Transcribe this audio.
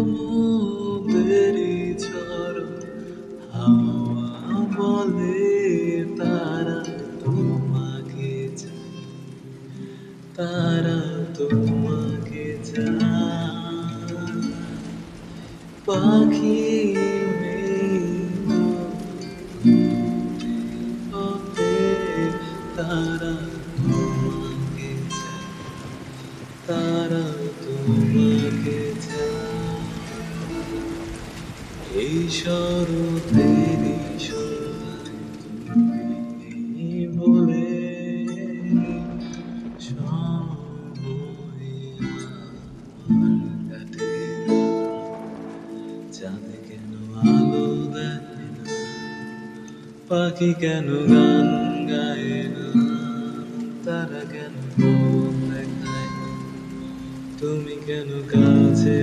সমুদ্রেরই ঝড় হাওয়া বলে তারা তোমাকে চায়, তারা তোমাকে চায়। পাখি পথে তারা তোমাকে চায়, তারা তোমাকে চায়। এই শরতেরই সন্ধ্যায় তুমি বলে সময় আমার কাটে না। চাঁদ কেন আলো দেয় না, পাখি কেন গান গায় না, তারা কেন পথ দেখায় না, তুমি কেন কাছে